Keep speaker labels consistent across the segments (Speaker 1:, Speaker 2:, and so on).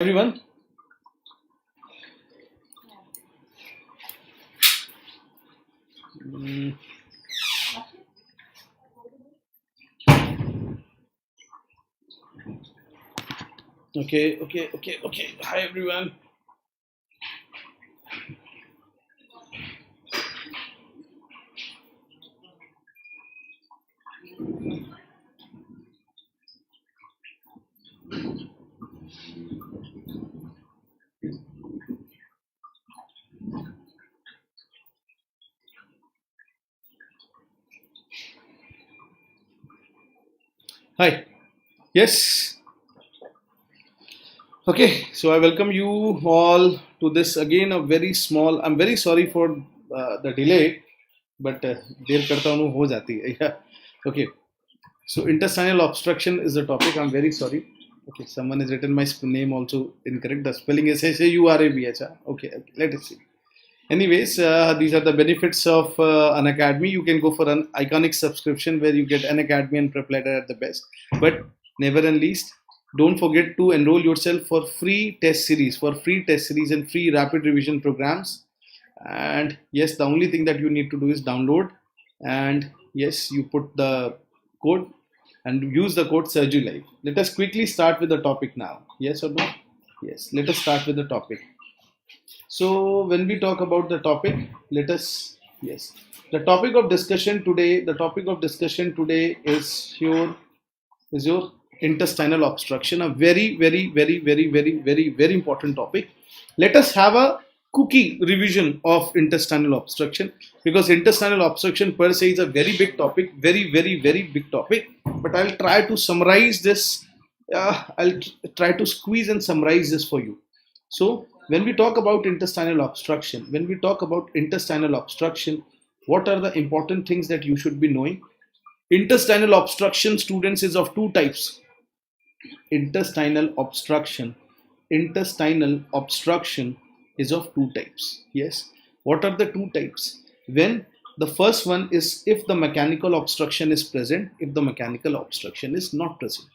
Speaker 1: Everyone. Okay. Hi everyone. Hi. Yes. Okay. So I welcome you all to this again. A very small. I'm very sorry for the delay, but देर करता हूँ हो जाती है. Yeah. Okay. So intestinal obstruction is the topic. I'm very sorry. Okay. Someone has written my name also incorrect. The spelling is Saurabh. Okay. Let us see. Anyways, these are the benefits of Unacademy. You can go for an iconic subscription where you get Unacademy and Prep Letter at the best. But never and least, don't forget to enroll yourself for free test series, and free rapid revision programs. And yes, the only thing that you need to do is download. And yes, you put the code and use the code Surgery Live. Let us quickly start with the topic now. Yes or no? Yes. Let us start with the topic. So when we talk about the topic, yes, the topic of discussion today. The topic of discussion today is your intestinal obstruction. A very important topic. Let us have a cookie revision of intestinal obstruction, because intestinal obstruction per se is a very big topic, very big topic. But I'll try to summarize this. I'll try to squeeze and summarize this for you. So when we talk about intestinal obstruction, what are the important things that you should be knowing? Intestinal obstruction, students, is of two types. Intestinal obstruction is of two types. Yes. What are the two types? When the first one is if the mechanical obstruction is present, if the mechanical obstruction is not present.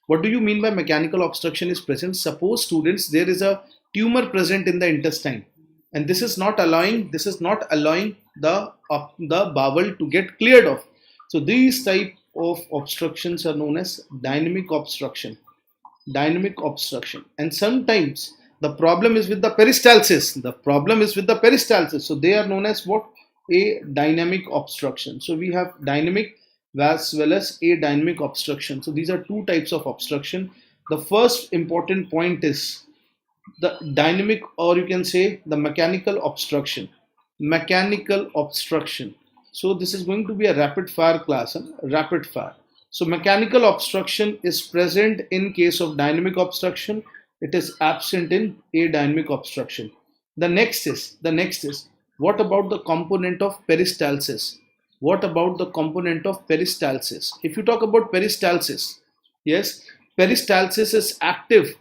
Speaker 1: What do you mean by mechanical obstruction is present? Suppose, students, there is a tumor present in the intestine, and this is not allowing the bowel to get cleared off. So these type of obstructions are known as dynamic obstruction. And sometimes the problem is with the peristalsis. So they are known as what? A dynamic obstruction. So we have dynamic as well as a dynamic obstruction. So these are two types of obstruction. The first important point is the dynamic, or you can say the mechanical obstruction. So this is going to be a rapid fire class. Rapid fire. So mechanical obstruction is present in case of dynamic obstruction. It is absent in adynamic obstruction. The next is what about the component of peristalsis? If you talk about peristalsis, yes, peristalsis is active.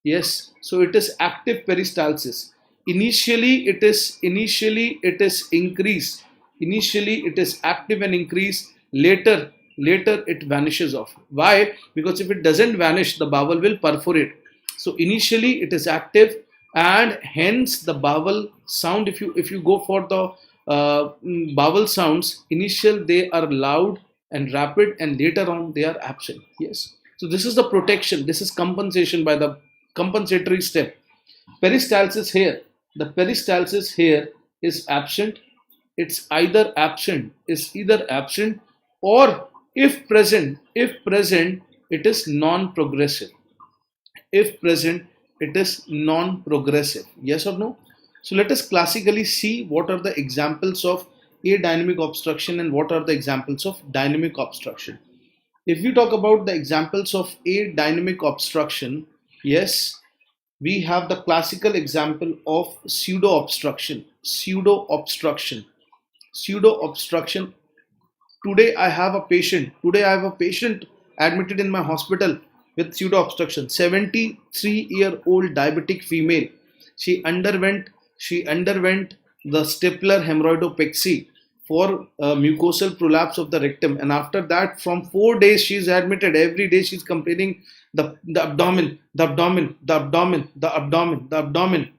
Speaker 1: Yes, so it is active peristalsis. Initially it is increased. Initially it is active and increased. Later it vanishes off. Why? Because if it doesn't vanish, the bowel will perforate. So initially it is active, and hence the bowel sound, if you go for the bowel sounds, initial they are loud and rapid, and later on they are absent. Yes. So this is the protection. This is compensation by the compensatory step. Peristalsis here. The peristalsis here is absent. It's either absent, or if present, it is non-progressive. If present, it is non-progressive. Yes or no? So let us classically see what are the examples of adynamic obstruction and what are the examples of dynamic obstruction. If you talk about the examples of adynamic obstruction, yes, we have the classical example of pseudo obstruction. Today I have a patient admitted in my hospital with pseudo obstruction. 73-year-old diabetic female. She underwent the stapler hemorrhoidopexy for mucosal prolapse of the rectum, and after that from 4 days she is admitted. Every day she is complaining the abdomen, the abdomen, the abdomen, the abdomen, the abdomen.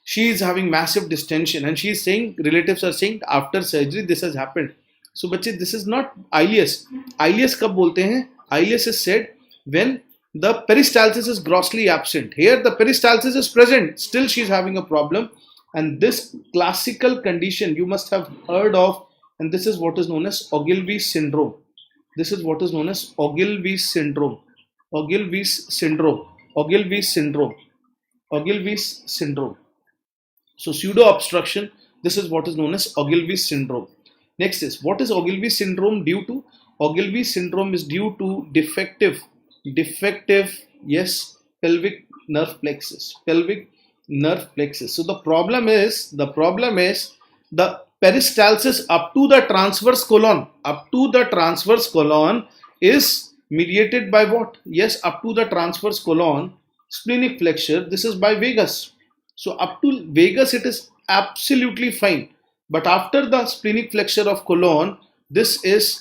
Speaker 1: She is having massive distension, and she is saying, relatives are saying after surgery this has happened. So बच्चे, this is not ileus. Ileus कब बोलते हैं? Ileus is said when the peristalsis is grossly absent. Here the peristalsis is present, still she is having a problem. And this classical condition you must have heard of, and this is what is known as Ogilvie's syndrome. This is what is known as Ogilvie's syndrome. Ogilvie's syndrome. Ogilvie's syndrome. Ogilvie's syndrome. So pseudo obstruction, this is what is known as Ogilvie's syndrome. Next is, what is Ogilvie's syndrome due to? Ogilvie's syndrome is due to defective, yes, pelvic nerve plexus. Pelvic nerve plexus. So the problem is the peristalsis up to the transverse colon. Up to the transverse colon is mediated by what? Yes, up to the transverse colon, splenic flexure. This is by vagus. So up to vagus it is absolutely fine. But after the splenic flexure of colon, this is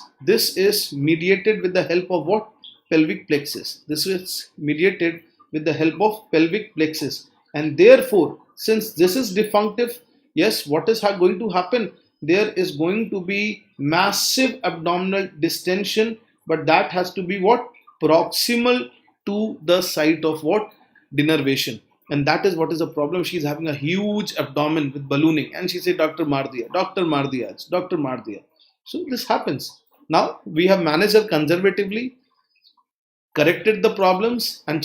Speaker 1: mediated with the help of what? Pelvic plexus. This is mediated with the help of pelvic plexus. And therefore, since this is defunctive, yes, what is going to happen? There is going to be massive abdominal distension, but that has to be what? Proximal to the site of what? Denervation. And that is what is the problem. She is having a huge abdomen with ballooning, and she said, Dr. Mardia, Dr. Mardia, Dr. Mardia. So this happens. Now we have managed her conservatively, corrected the problems, and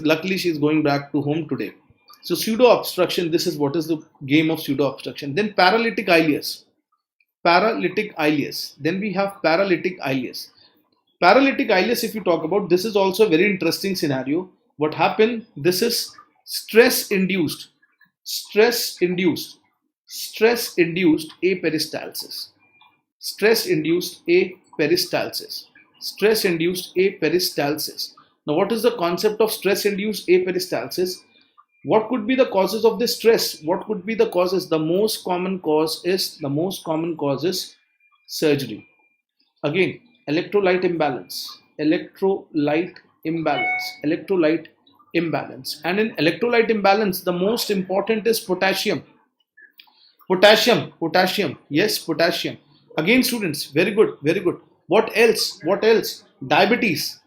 Speaker 1: luckily she's going back to home today. So pseudo obstruction, this is what is the game of pseudo obstruction. Then paralytic ileus. Paralytic ileus. Then we have paralytic ileus. Paralytic ileus, if you talk about, this is also a very interesting scenario. What happened? This is stress induced aperistalsis. Stress induced aperistalsis. Stress induced aperistalsis. Now what is the concept of stress induced aperistalsis? What could be the causes of this stress? What could be the causes? The most common cause is surgery. Again, electrolyte imbalance. Electrolyte imbalance. And in electrolyte imbalance, the most important is potassium. Yes, potassium. Again, students, very good. What else? Diabetes.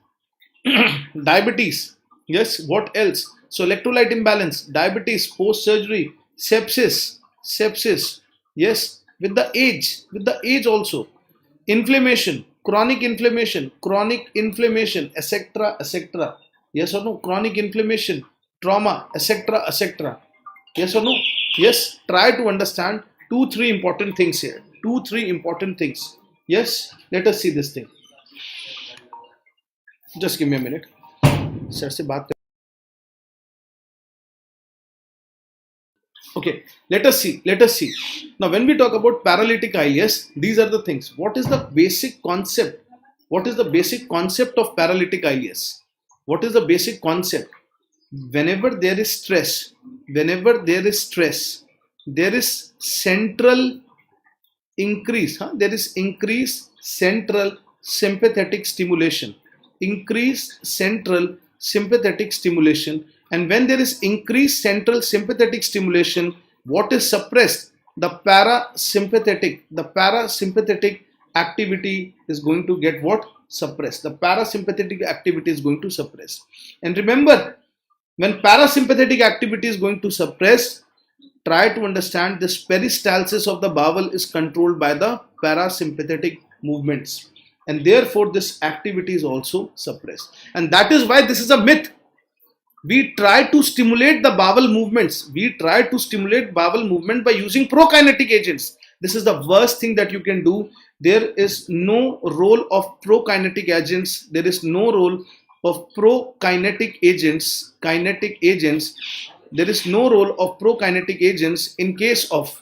Speaker 1: Yes, what else? So electrolyte imbalance, diabetes, post-surgery, sepsis. Yes, with the age also. Inflammation, chronic inflammation, etc. Yes or no? Chronic inflammation, trauma, etc. Yes or no? Yes, try to understand 2-3 important things here. 2-3 important things. Yes, let us see this thing. Just give me a minute. Sir se baat. Okay, let us see. Now, when we talk about paralytic ileus, these are the things. What is the basic concept? What is the basic concept of paralytic ileus? What is the basic concept? Whenever there is stress, there is central increase. There is increased central sympathetic stimulation. And when there is increased central sympathetic stimulation, what is suppressed? The parasympathetic activity is going to get what? Suppressed. The parasympathetic activity is going to suppress. And remember, when parasympathetic activity is going to suppress, try to understand this peristalsis of the bowel is controlled by the parasympathetic movements. And therefore, this activity is also suppressed. And that is why this is a myth. We try to stimulate the bowel movements. by using prokinetic agents. This is the worst thing that you can do. There is no role of prokinetic agents. There is no role of prokinetic agents. There is no role of prokinetic agents in case of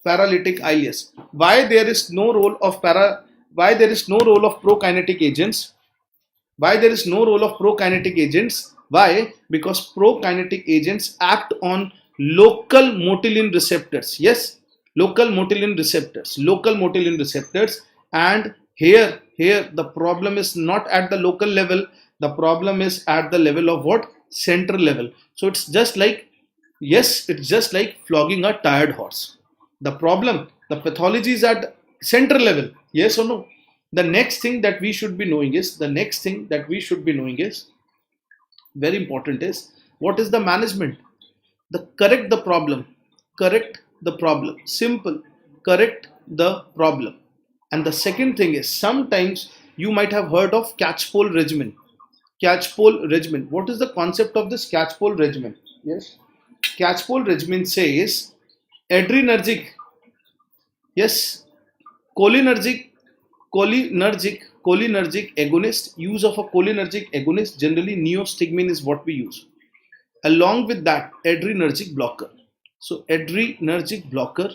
Speaker 1: paralytic ileus. Why there is no role of prokinetic agents? Why? Because prokinetic agents act on local motilin receptors. Yes, local motilin receptors, and here the problem is not at the local level, the problem is at the level of what? Central level. So it's just like, yes, it's just like flogging a tired horse. The problem, the pathology is at central level, yes or no? The next thing that we should be knowing is, very important, is what is the management? Correct the problem, simple, correct the problem. And the second thing is, sometimes you might have heard of catch-pole regimen. What is the concept of this catch-pole regimen? Yes, catch-pole regimen says adrenergic, yes, cholinergic agonist. Use of a cholinergic agonist, generally neostigmine is what we use. Along with that, adrenergic blocker. So adrenergic blocker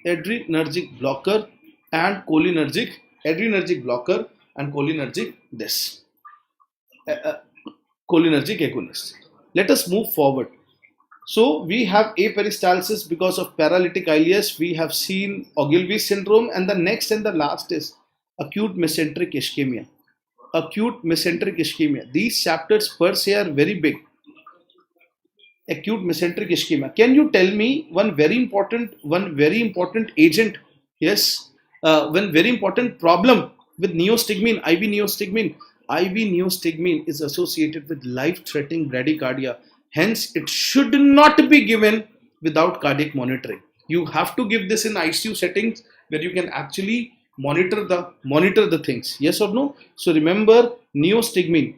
Speaker 1: and cholinergic, cholinergic agonist. Let us move forward. So we have aperistalsis because of paralytic ileus. We have seen Ogilvie syndrome, and the next and the last is acute mesenteric ischemia. These chapters per se are very big. Acute mesenteric ischemia. Can you tell me one very important agent? Yes, one very important problem with neostigmine, IV neostigmine. IV neostigmine is associated with life-threatening bradycardia. Hence, it should not be given without cardiac monitoring. You have to give this in ICU settings where you can actually monitor the things. Yes or no? So remember, neostigmine.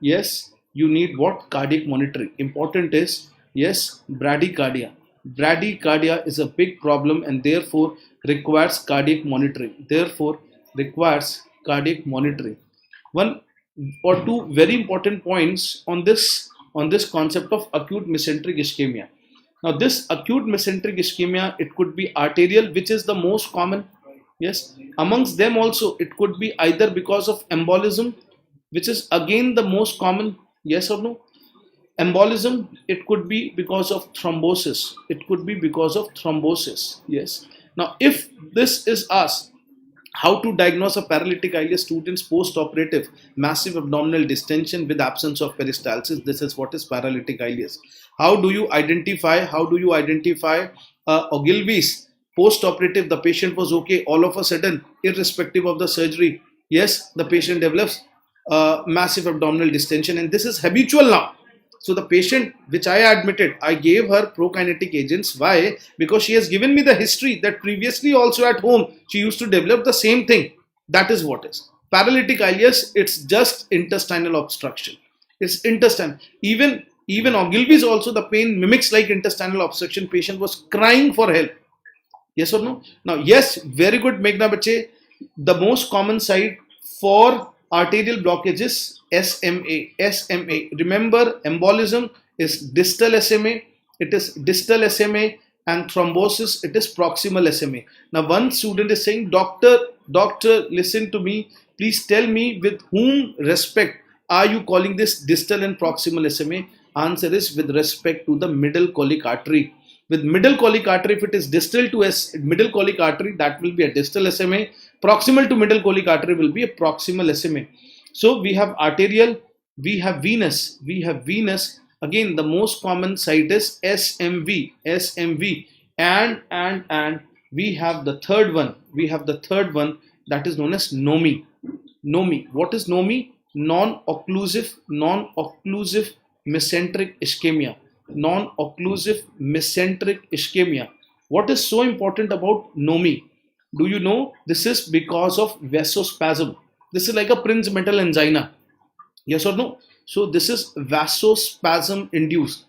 Speaker 1: Yes, you need what? Cardiac monitoring. Important is, yes, bradycardia. Bradycardia is a big problem and therefore requires cardiac monitoring. One or two very important points on this concept of acute mesenteric ischemia. Now, this acute mesenteric ischemia, it could be arterial, which is the most common. Yes, amongst them also, it could be either because of embolism, which is again the most common. Yes or no? Embolism, it could be because of thrombosis. Yes. Now, if this is asked, how to diagnose a paralytic ileus student's post-operative massive abdominal distension with absence of peristalsis? This is what is paralytic ileus. How do you identify Ogilvie's post-operative? The patient was okay, all of a sudden, irrespective of the surgery, yes, the patient develops massive abdominal distension, and this is habitual now. So the patient which I admitted, I gave her prokinetic agents. Why? Because she has given me the history that previously also at home she used to develop the same thing. That is what is paralytic ileus. It's just intestinal obstruction. It's intestine. Even Ogilvie's also, the pain mimics like intestinal obstruction. Patient was crying for help. Yes or no? Now, yes, very good, Meghna Bache. The most common site for arterial blockage is SMA. Remember, embolism is distal SMA. And thrombosis, it is proximal SMA. Now, one student is saying, doctor, listen to me. Please tell me with whom respect are you calling this distal and proximal SMA? Answer is with respect to the middle colic artery. With middle colic artery, if it is distal to middle colic artery, that will be a distal SMA. Proximal to middle colic artery will be a proximal SMA. So we have arterial, we have venous. Again, the most common site is SMV, and we have the third one. That is known as NOMI. What is NOMI? Non-occlusive mesenteric ischemia. What is so important about NOMI? Do you know? This is because of vasospasm. This is like a Prince metal angina. Yes or no? So this is vasospasm induced.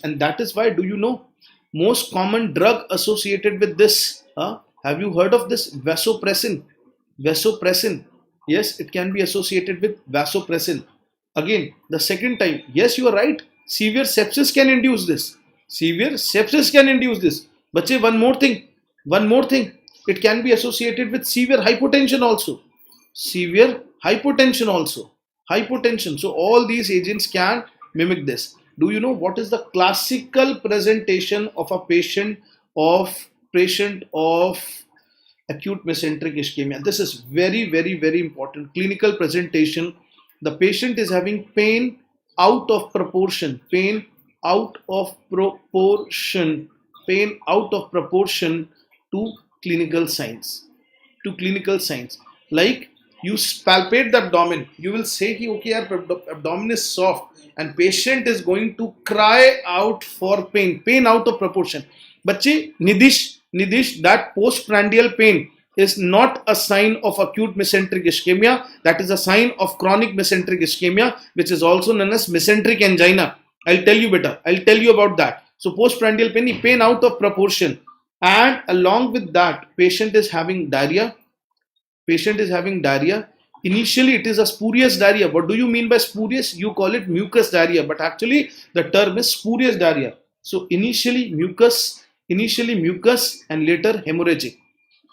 Speaker 1: And that is why, do you know, most common drug associated with this? Have you heard of this? Vasopressin. Yes, it can be associated with vasopressin. Again, the second time, yes, you are right. Severe sepsis can induce this. But one more thing. It can be associated with severe hypotension also. So all these agents can mimic this. Do you know what is the classical presentation of a patient of acute mesenteric ischemia? This is very, very, very important. Clinical presentation. The patient is having pain out of proportion, pain out of proportion, pain out of proportion to clinical signs, to clinical signs. Like you palpate the abdomen, you will say, okay, our abdomen is soft, and patient is going to cry out for pain, pain out of proportion. Bache, Nidish, that postprandial pain is not a sign of acute mesenteric ischemia. That is a sign of chronic mesenteric ischemia, which is also known as mesenteric angina. I'll tell you better. I'll tell you about that. So postprandial pain, pain out of proportion. And along with that, patient is having diarrhea. Patient is having diarrhea. Initially, it is a spurious diarrhea. What do you mean by spurious? You call it mucus diarrhea, but actually the term is spurious diarrhea. So initially mucus, and later hemorrhagic,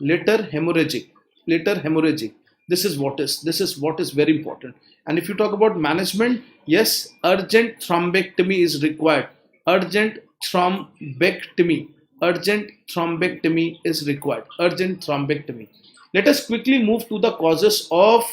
Speaker 1: later hemorrhagic. This is what is very important. And if you talk about management, yes, urgent thrombectomy is required. Urgent thrombectomy is required. Urgent thrombectomy. Let us quickly move to the causes of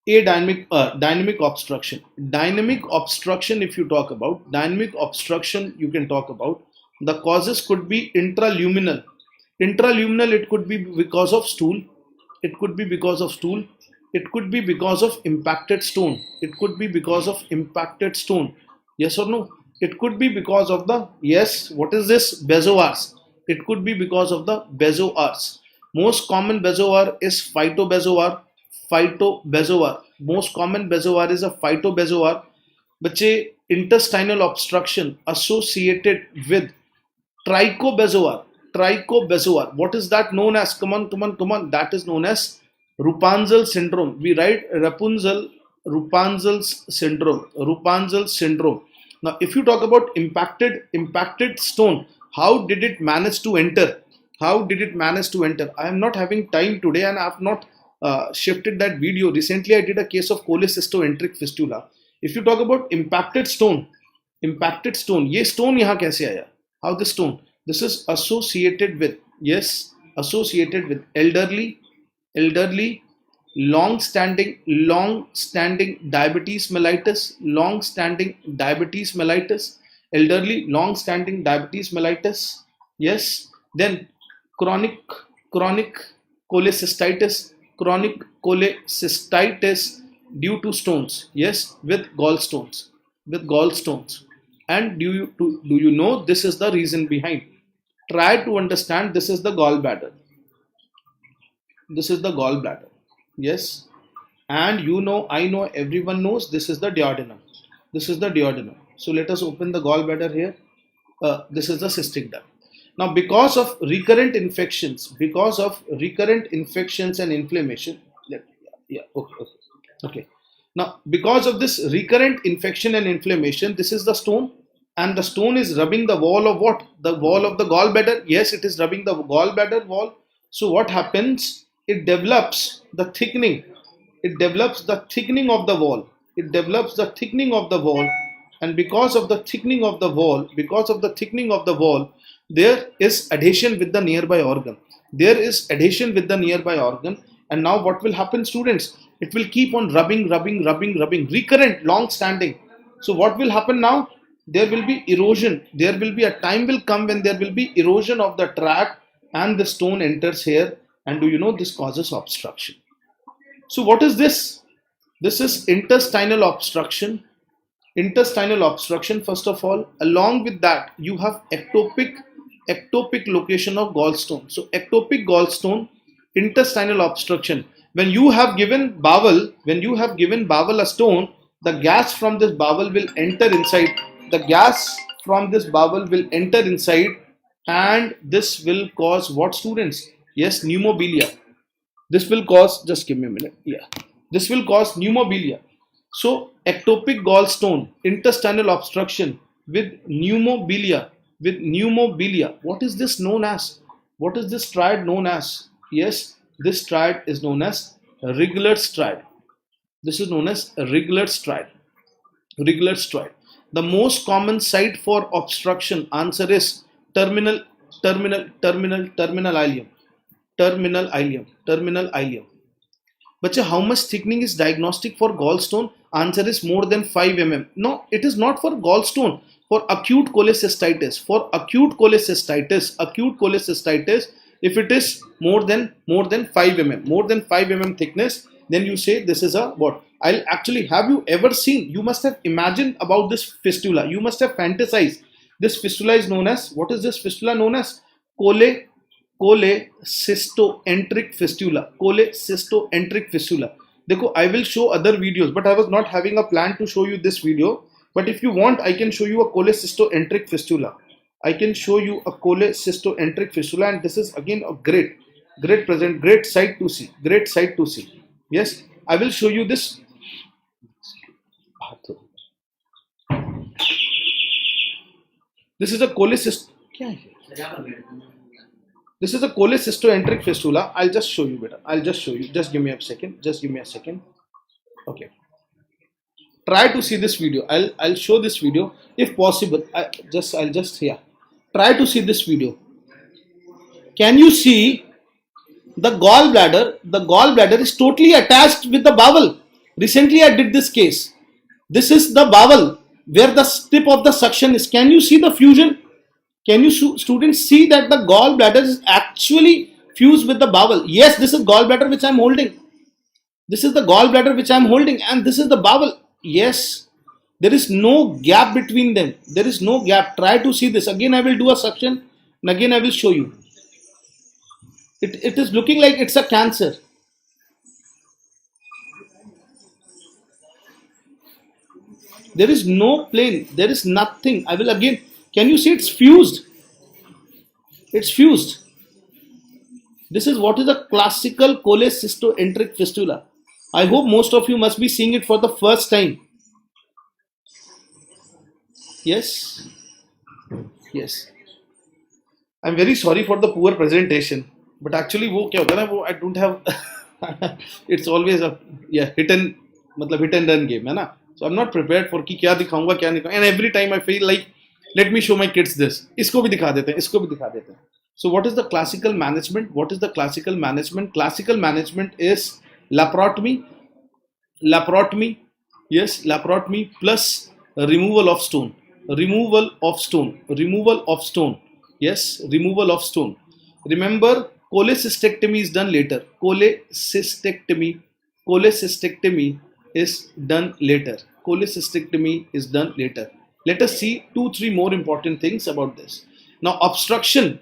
Speaker 1: dynamic obstruction. Dynamic obstruction, if you talk about dynamic obstruction, you can talk about the causes could be intraluminal. Intraluminal, it could be because of stool. It could be because of stool. It could be because of impacted stone. It could be because of impacted stone. Yes or no? It could be because of the, yes, what is this? Bezoars. It could be because of the bezoars. Most common bezoar is phytobezoar. Most common bezoar is a phytobezoar. Bache, intestinal obstruction associated with trichobezoar. What is that known as? Come on. That is known as Rapunzel syndrome. We write Rapunzel's syndrome. Now, if you talk about impacted stone, how did it manage to enter? I am not having time today, and I have not shifted that video. Recently, I did a case of cholecystoenteric fistula. If you talk about impacted stone, ये stone यहाँ कैसे आया? How this stone? This is associated with, elderly, long-standing diabetes mellitus, elderly, long-standing diabetes mellitus, yes. Then chronic cholecystitis, due to stones, yes, with gallstones. And do you know this is the reason behind? Try to understand. This is the gallbladder. Yes. And you know, I know, everyone knows this is the duodenum. So let us open the gallbladder here. This is the cystic duct. Now, because of recurrent infections and inflammation, okay. Now, because of this recurrent infection and inflammation, this is the stone, and the stone is rubbing the wall of what? The wall of the gallbladder. Yes, it is rubbing the gallbladder wall. So what happens? It develops the thickening. Of the wall. And because of the thickening of the wall, there is adhesion with the nearby organ. And now what will happen, students? It will keep on rubbing, recurrent, long standing. So what will happen now? There will be erosion. There will be a time will come when there will be erosion of the tract, and the stone enters here. And do you know this causes obstruction? So what is this? This is intestinal obstruction. First of all, along with that, you have ectopic location of gallstone. So ectopic gallstone, intestinal obstruction. When you have given bowel a stone, the gas from this bowel will enter inside. And this will cause what, students? Yes, pneumobilia. This will cause, just give me a minute. Yeah, this will cause pneumobilia. So ectopic gallstone, intestinal obstruction with pneumobilia. What is this known as? What is this triad known as? Yes, this triad is known as Rigler's triad. This is known as regular stride. Regular stride. The most common site for obstruction, answer is terminal, terminal ileum. Terminal ileum. Terminal ileum. But how much thickening is diagnostic for gallstone? Answer is more than 5 mm. No, it is not for gallstone. For acute cholecystitis. For acute cholecystitis. Acute cholecystitis. If it is more than 5 mm, more than 5 mm thickness, then you say this is a what? I'll actually, have you ever seen? You must have imagined about this fistula. You must have fantasized. This fistula is known as, what is this fistula known as? Cholecystoenteric fistula. Cholecystoenteric fistula. देखो, I will show other videos, but I was not having a plan to show you this video. But if you want, I can show you a cholecystoenteric fistula. I can show you a cholecystoenteric fistula, and this is again a great sight to see. Great sight to see. Yes, I will show you this. This is a This is a cholecystoenteric fistula. I'll just show you better. I'll just show you. Just give me a second. Just give me a second. Okay. Try to see this video. I'll show this video if possible. I'll just try to see this video. Can you see the gallbladder? The gallbladder is totally attached with the bowel. Recently I did this case. This is the bowel where the tip of the suction is. Can you see the fusion? Can you students see that the gallbladder is actually fused with the bowel? Yes, this is gallbladder which I am holding. This is the gallbladder which I am holding, and this is the bowel. Yes, there is no gap between them. There is no gap. Try to see this. Again I will do a suction, and again I will show you. It is looking like it's a cancer. There is no plane. There is nothing. I will again. Can you see it's fused? It's fused. This is what is a classical cholecystoenteric fistula. I hope most of you must be seeing it for the first time. Yes. Yes. I'm very sorry for the poor presentation. But actually, वो क्या होता है ना, वो I don't have. It's always a hit and run game, है ना? So I'm not prepared for कि क्या दिखाऊंगा क्या नहीं. And every time I feel like, let me show my kids this. इसको भी दिखा देते हैं, इसको भी दिखा देते हैं. So what is the classical management? What is the classical management? Classical management is laparotomy. Laparotomy, yes, laparotomy plus removal of stone. Removal of stone. Removal of stone. Yes, removal of stone. Remember, cholecystectomy is done later. Cholecystectomy is done later. Cholecystectomy is done later. Let us see 2-3 more important things about this. Now, obstruction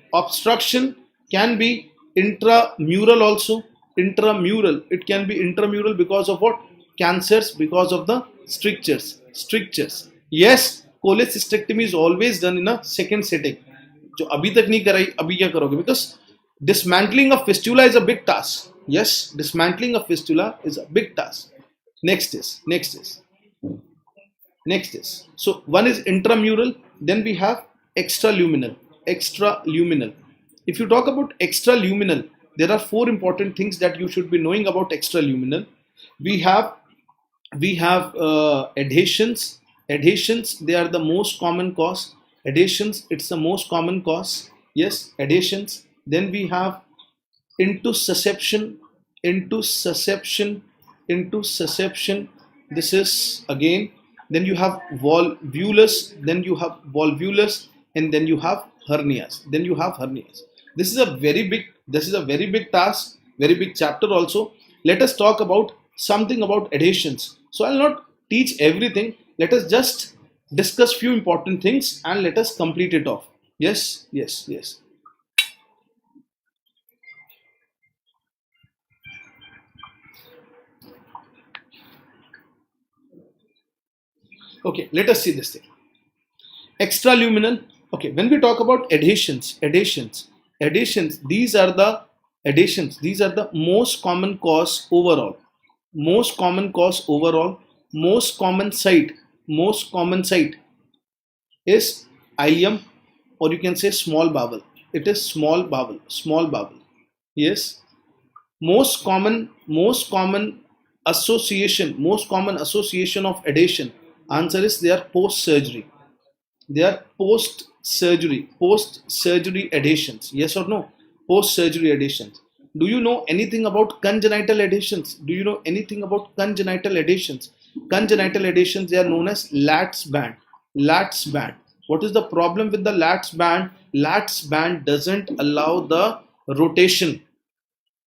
Speaker 1: can be intramural also. Intramural. It can be intramural because of what? Cancers, because of the strictures. Yes, cholecystectomy is always done in a second setting. जो अभी तक नहीं कराई, अभी क्या करोगे? Because dismantling of fistula is a big task. Yes, dismantling of fistula is a big task. Next is. So one is intramural, then we have extraluminal. If you talk about extraluminal, there are 4 important things that you should be knowing about extraluminal. We have adhesions. Adhesions, they are the most common cause. Adhesions, it's the most common cause. Yes, adhesions. Then we have intussusception. This is again. Then you have volvulus. And then you have hernias. This is a very big task, very big chapter also. Let us talk about something about adhesions. So I'll not teach everything. Let us just discuss few important things and let us complete it off. Yes. Okay, let us see this thing. Extraluminal. Okay, when we talk about adhesions, these are the most common cause overall. Most common site is ileum, or you can say small bowel. It is small bowel. Yes. Most common association, most common association of adhesion? Answer is they are post-surgery. They are post-surgery adhesions. Yes or no? Post-surgery adhesions. Do you know anything about congenital adhesions? Do you know anything about congenital adhesions? Congenital adhesions, they are known as lattice band. Lattice band. What is the problem with the lattice band? Lattice band doesn't allow the rotation.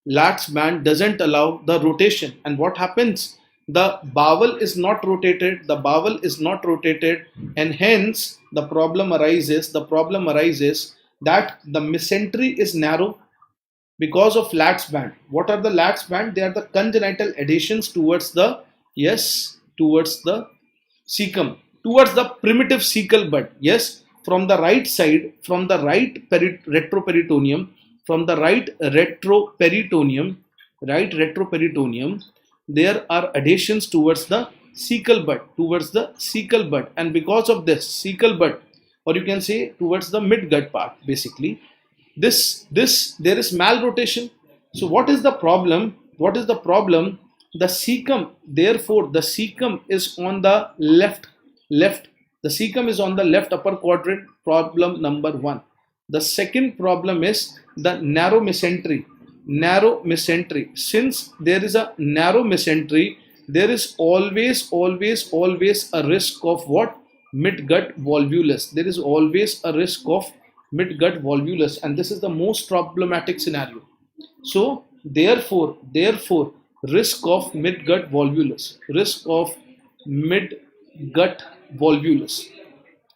Speaker 1: Lattice band doesn't allow the rotation. And what happens? The bowel is not rotated. The bowel is not rotated, and hence the problem arises. The problem arises that the mesentery is narrow because of lattice band. What are the lattice band? They are the congenital adhesions towards the, yes, towards the cecum, towards the primitive cecal bud. Yes, from the right side, from the right retroperitoneum, from the right retroperitoneum, there are adhesions towards the cecal bud, and because of this cecal bud, or you can say towards the mid-gut part, basically, there is malrotation. So what is the problem? The cecum, therefore the cecum is on the left. The cecum is on the left upper quadrant. Problem number 1. The second problem is the narrow mesentery. Since there is a narrow mesentery, there is always a risk of what? Mid-gut volvulus. There is always a risk of mid-gut volvulus, and this is the most problematic scenario. So therefore risk of mid-gut volvulus.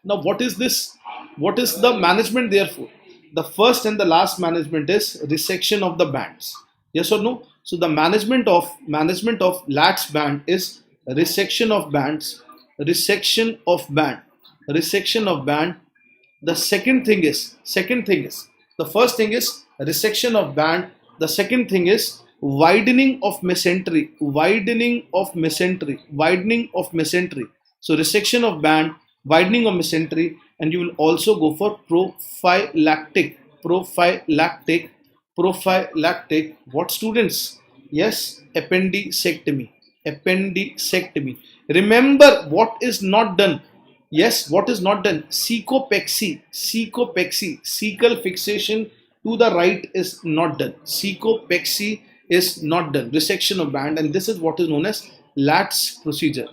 Speaker 1: Now what is this? What is the management? Therefore the first and the last management is resection of the bands. Yes or no? So the management of lattice band is resection of bands. The second thing is, the first thing is resection of band. The second thing is widening of mesentery. So resection of band, widening of mesentery, and you will also go for prophylactic. What, students? Yes, appendicectomy. Remember what is not done. Yes, what is not done? Cecopexy. Cecal fixation to the right is not done. Cecopexy is not done. Resection of band, and this is what is known as lattice procedure.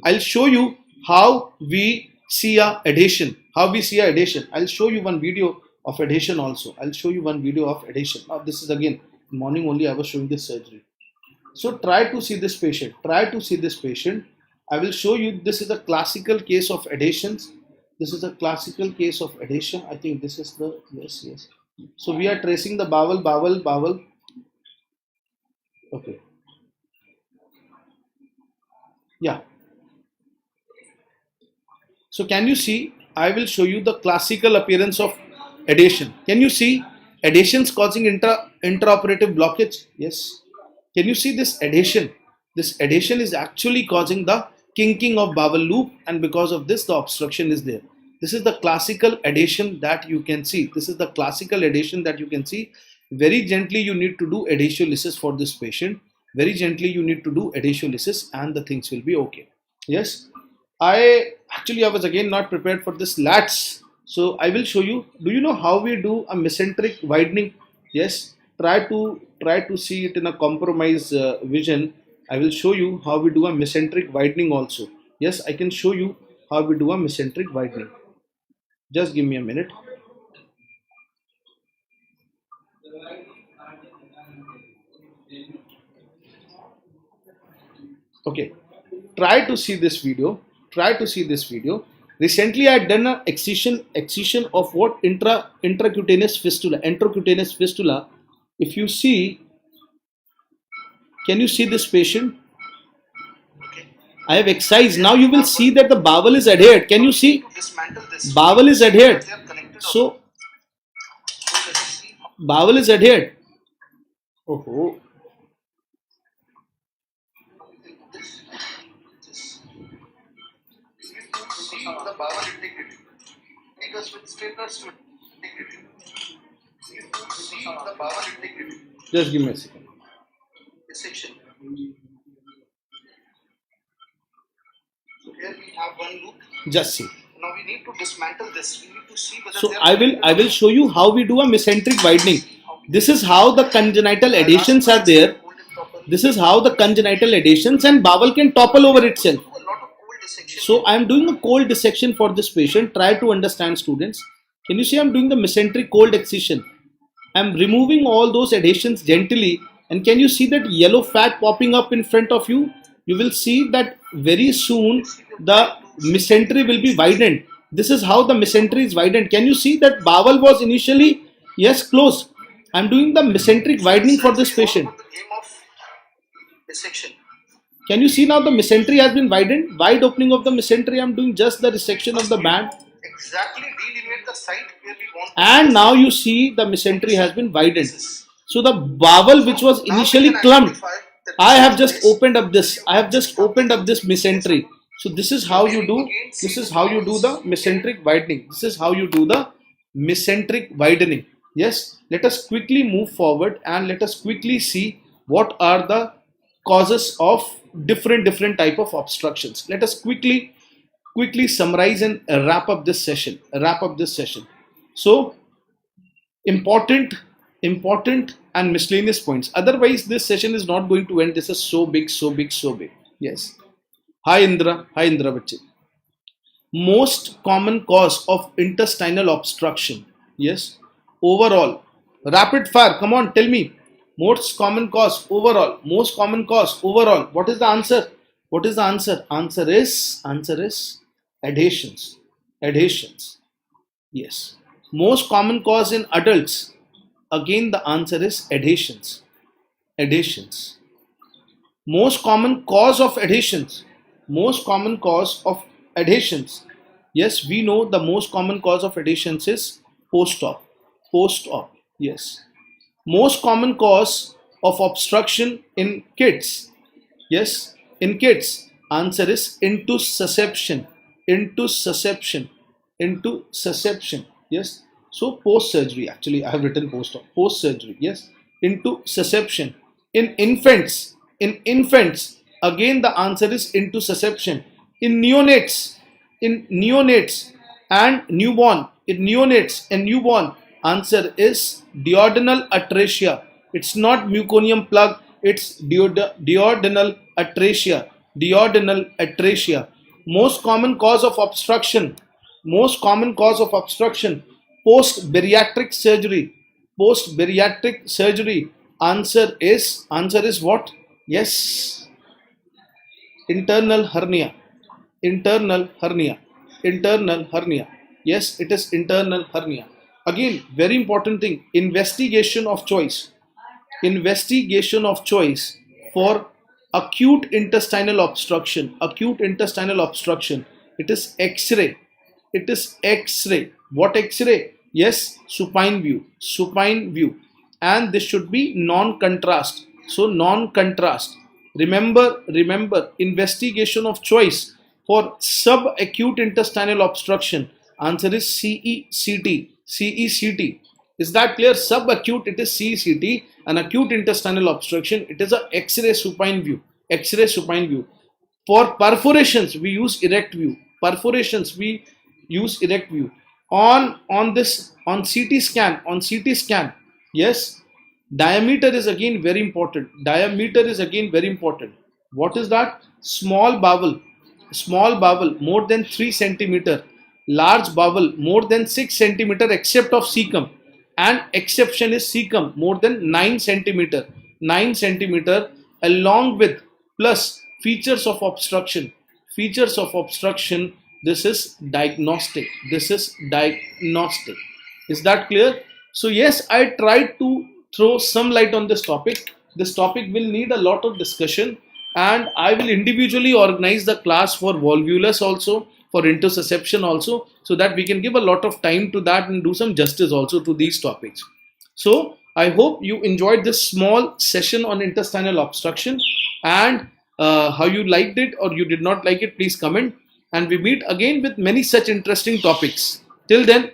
Speaker 1: I'll show you how we see a adhesion. I'll show you one video of adhesion also. Now this is again morning only I was showing this surgery. So try to see this patient. I will show you. This is a classical case of adhesions. I think this is the, yes. So we are tracing the bowel. Okay. Yeah. So can you see? I will show you the classical appearance of adhesion. Can you see adhesions causing intraoperative blockage? Yes. Can you see this adhesion? This adhesion is actually causing the kinking of bowel loop, and because of this the obstruction is there. This is the classical adhesion that you can see. Very gently you need to do adhesiolysis for this patient. And the things will be okay. Yes. I was again not prepared for this lats. So I will show you. Do you know how we do a mesenteric widening? Yes. Try to see it in a compromise vision. I will show you how we do a mesenteric widening also. Yes, I can show you how we do a mesenteric widening. Just give me a minute. Okay. Try to see this video. Recently, I had done an excision of what? Intracutaneous fistula. If you see, can you see this patient? I have excised. Now you will see that the bowel is adhered. Can you see? Bowel is adhered. So, bowel is adhered. Oh. The bowel integrity. Just give me a second. Dissection. have one loop. Just see. Now we need to dismantle this. We need to see whether so I will show you how we do a mesenteric widening. This is how the congenital adhesions are there. This is how the congenital adhesions and bowel can topple over itself. So I am doing a cold dissection for this patient. Try to understand, students. Can you see I am doing the mesenteric cold excision? I am removing all those adhesions gently, and can you see that yellow fat popping up in front of you? You will see that very soon the mesentery will be widened. This is how the mesentery is widened. Can you see that bowel was initially, yes, closed. I am doing the mesenteric widening for this patient. Can you see now the mesentery has been widened? Wide opening of the mesentery. I am doing just the resection of the band. Exactly delineate the site where we want. And now you see the mesentery has been widened. So the bowel which was initially clumped, I have just opened up this. I have just opened up this mesentery. So this is how you do. This is how you do the mesenteric widening. This is how you do the mesenteric widening. Yes. Let us quickly move forward and let us quickly see what are the causes of different type of obstructions. Let us quickly summarize and wrap up this session. So important and miscellaneous points. Otherwise this session is not going to end. This is so big. Yes. Hi Indra Bachche. Most common cause of intestinal obstruction. Yes. Overall. Rapid fire. Come on, tell me. Most common cause overall. What is the answer? Answer is adhesions. Yes. Most common cause in adults. Again the answer is adhesions. Most common cause of adhesions. Yes, we know the most common cause of adhesions is post-op. Yes. Most common cause of obstruction in kids. Yes, in kids. Answer is intussusception. Yes. So post-surgery. Actually, I have written post-op. Post-surgery. Yes. Intussusception. In infants. Again, the answer is intussusception. In neonates and newborn. Answer is duodenal atresia. It's not meconium plug. It's duodenal atresia. Most common cause of obstruction. Post-bariatric surgery. Answer is what? Yes. Internal hernia. Yes, it is internal hernia. Again, very important thing, investigation of choice for acute intestinal obstruction. It is X-ray. What X-ray? Yes, supine view. And this should be non-contrast. So non-contrast. Remember, investigation of choice for subacute intestinal obstruction. Answer is CECT. Is that clear? Subacute, it is CECT, and acute intestinal obstruction, it is a X-ray supine view. For perforations, we use erect view. On CT scan, yes, diameter is again very important. What is that? Small bowel more than 3 centimeter. Large bowel more than 6 centimeter except of cecum, and exception is cecum more than 9 centimeter, along with plus features of obstruction. This is diagnostic. Is that clear? So yes, I tried to throw some light on this topic. This topic will need a lot of discussion, and I will individually organize the class for volvulus also, for intussusception also, so that we can give a lot of time to that and do some justice also to these topics. So I hope you enjoyed this small session on intestinal obstruction, and how you liked it or you did not like it, please comment, and we meet again with many such interesting topics. Till then,